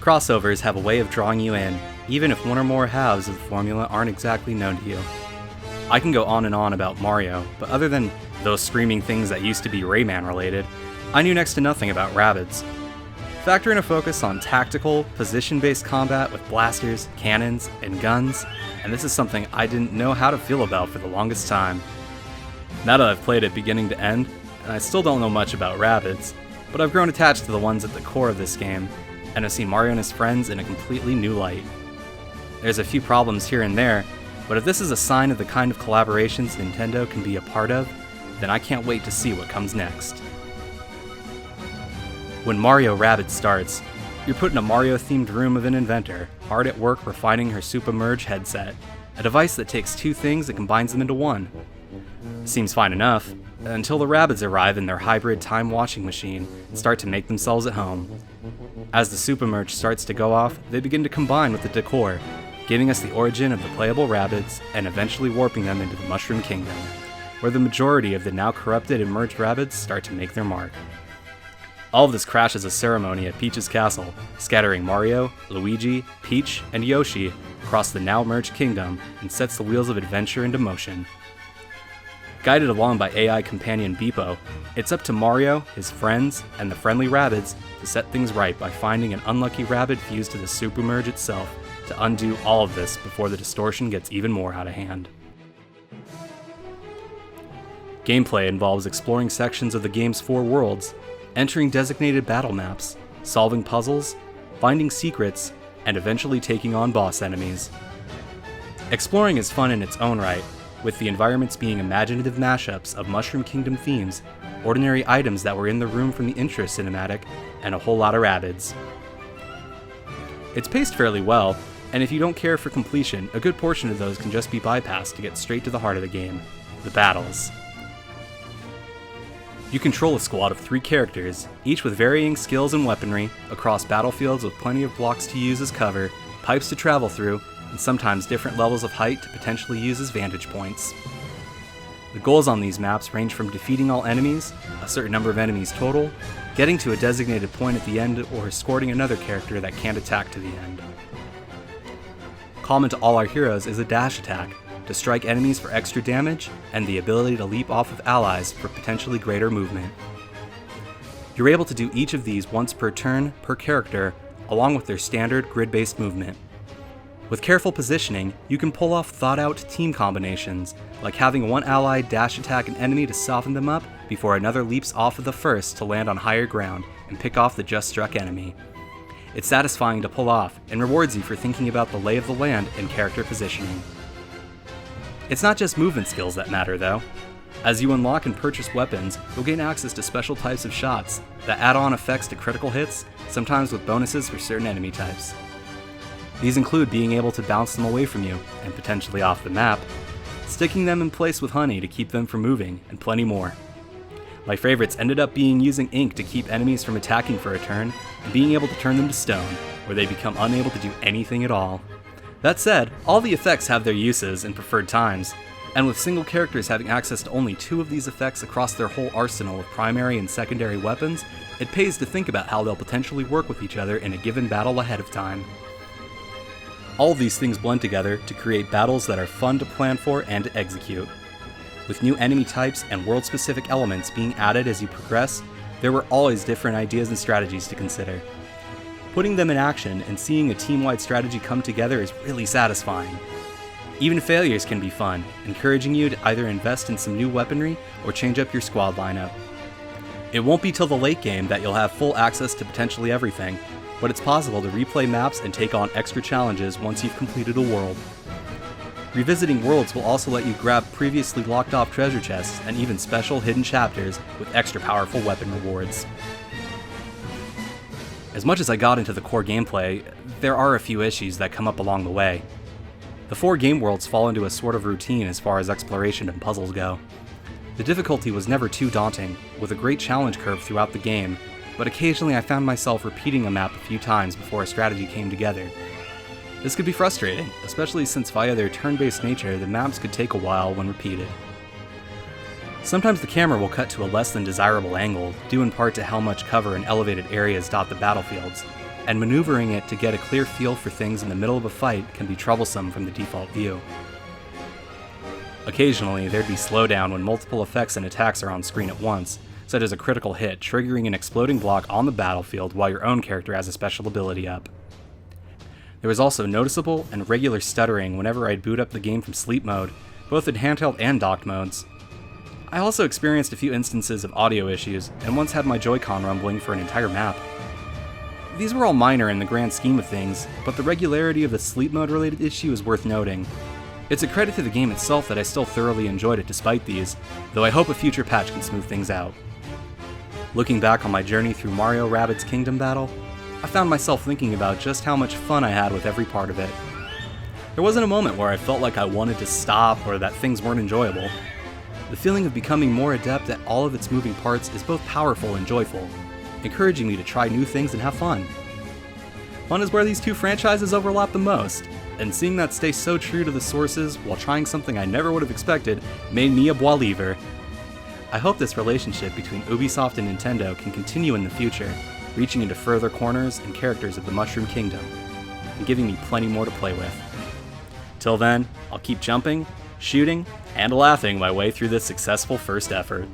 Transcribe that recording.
Crossovers have a way of drawing you in, even if one or more halves of the formula aren't exactly known to you. I can go on and on about Mario, but other than those screaming things that used to be Rayman related, I knew next to nothing about Rabbids. Factor in a focus on tactical, position-based combat with blasters, cannons, and guns, and this is something I didn't know how to feel about for the longest time. Now that I've played it beginning to end, and I still don't know much about Rabbids, but I've grown attached to the ones at the core of this game, and have seen Mario and his friends in a completely new light. There's a few problems here and there, but if this is a sign of the kind of collaborations Nintendo can be a part of, then I can't wait to see what comes next. When Mario Rabbids starts, you're put in a Mario-themed room of an inventor, hard at work refining her Super-Merge headset, a device that takes two things and combines them into one. Seems fine enough, until the Rabbids arrive in their hybrid time-washing machine and start to make themselves at home. As the Super-Merge starts to go off, they begin to combine with the decor, giving us the origin of the playable Rabbids and eventually warping them into the Mushroom Kingdom, where the majority of the now corrupted and merged Rabbids start to make their mark. All of this crashes a ceremony at Peach's castle, scattering Mario, Luigi, Peach, and Yoshi across the now merged kingdom and sets the wheels of adventure into motion. Guided along by AI companion Beepo, it's up to Mario, his friends, and the friendly Rabbids to set things right by finding an unlucky Rabbid fused to the Super-Merge itself to undo all of this before the distortion gets even more out of hand. Gameplay involves exploring sections of the game's 4 worlds, entering designated battle maps, solving puzzles, finding secrets, and eventually taking on boss enemies. Exploring is fun in its own right, with the environments being imaginative mashups of Mushroom Kingdom themes, ordinary items that were in the room from the intro cinematic, and a whole lot of Rabbids. It's paced fairly well, and if you don't care for completion, a good portion of those can just be bypassed to get straight to the heart of the game, the battles. You control a squad of 3 characters, each with varying skills and weaponry, across battlefields with plenty of blocks to use as cover, pipes to travel through, and sometimes different levels of height to potentially use as vantage points. The goals on these maps range from defeating all enemies, a certain number of enemies total, getting to a designated point at the end, or escorting another character that can't attack to the end. Common to all our heroes is a dash attack, to strike enemies for extra damage, and the ability to leap off of allies for potentially greater movement. You're able to do each of these once per turn, per character, along with their standard grid-based movement. With careful positioning, you can pull off thought-out team combinations, like having one ally dash attack an enemy to soften them up before another leaps off of the first to land on higher ground and pick off the just struck enemy. It's satisfying to pull off, and rewards you for thinking about the lay of the land and character positioning. It's not just movement skills that matter, though. As you unlock and purchase weapons, you'll gain access to special types of shots that add on effects to critical hits, sometimes with bonuses for certain enemy types. These include being able to bounce them away from you, and potentially off the map, sticking them in place with honey to keep them from moving, and plenty more. My favorites ended up being using ink to keep enemies from attacking for a turn, and being able to turn them to stone, where they become unable to do anything at all. That said, all the effects have their uses and preferred times, and with single characters having access to only 2 of these effects across their whole arsenal of primary and secondary weapons, it pays to think about how they'll potentially work with each other in a given battle ahead of time. All of these things blend together to create battles that are fun to plan for and to execute. With new enemy types and world-specific elements being added as you progress, there were always different ideas and strategies to consider. Putting them in action and seeing a team-wide strategy come together is really satisfying. Even failures can be fun, encouraging you to either invest in some new weaponry or change up your squad lineup. It won't be till the late game that you'll have full access to potentially everything, but it's possible to replay maps and take on extra challenges once you've completed a world. Revisiting worlds will also let you grab previously locked off treasure chests and even special hidden chapters with extra powerful weapon rewards. As much as I got into the core gameplay, there are a few issues that come up along the way. The 4 game worlds fall into a sort of routine as far as exploration and puzzles go. The difficulty was never too daunting, with a great challenge curve throughout the game, but occasionally I found myself repeating a map a few times before a strategy came together. This could be frustrating, especially since via their turn-based nature, the maps could take a while when repeated. Sometimes the camera will cut to a less than desirable angle, due in part to how much cover and elevated areas dot the battlefields, and maneuvering it to get a clear feel for things in the middle of a fight can be troublesome from the default view. Occasionally, there'd be slowdown when multiple effects and attacks are on screen at once, such as a critical hit triggering an exploding block on the battlefield while your own character has a special ability up. There was also noticeable and regular stuttering whenever I'd boot up the game from sleep mode, both in handheld and docked modes. I also experienced a few instances of audio issues, and once had my Joy-Con rumbling for an entire map. These were all minor in the grand scheme of things, but the regularity of the sleep mode related issue is worth noting. It's a credit to the game itself that I still thoroughly enjoyed it despite these, though I hope a future patch can smooth things out. Looking back on my journey through Mario Rabbids Kingdom Battle, I found myself thinking about just how much fun I had with every part of it. There wasn't a moment where I felt like I wanted to stop or that things weren't enjoyable. The feeling of becoming more adept at all of its moving parts is both powerful and joyful, encouraging me to try new things and have fun. Fun is where these two franchises overlap the most, and seeing that stay so true to the sources while trying something I never would have expected made me a believer. I hope this relationship between Ubisoft and Nintendo can continue in the future, reaching into further corners and characters of the Mushroom Kingdom, and giving me plenty more to play with. Till then, I'll keep jumping, shooting, and laughing my way through this successful first effort.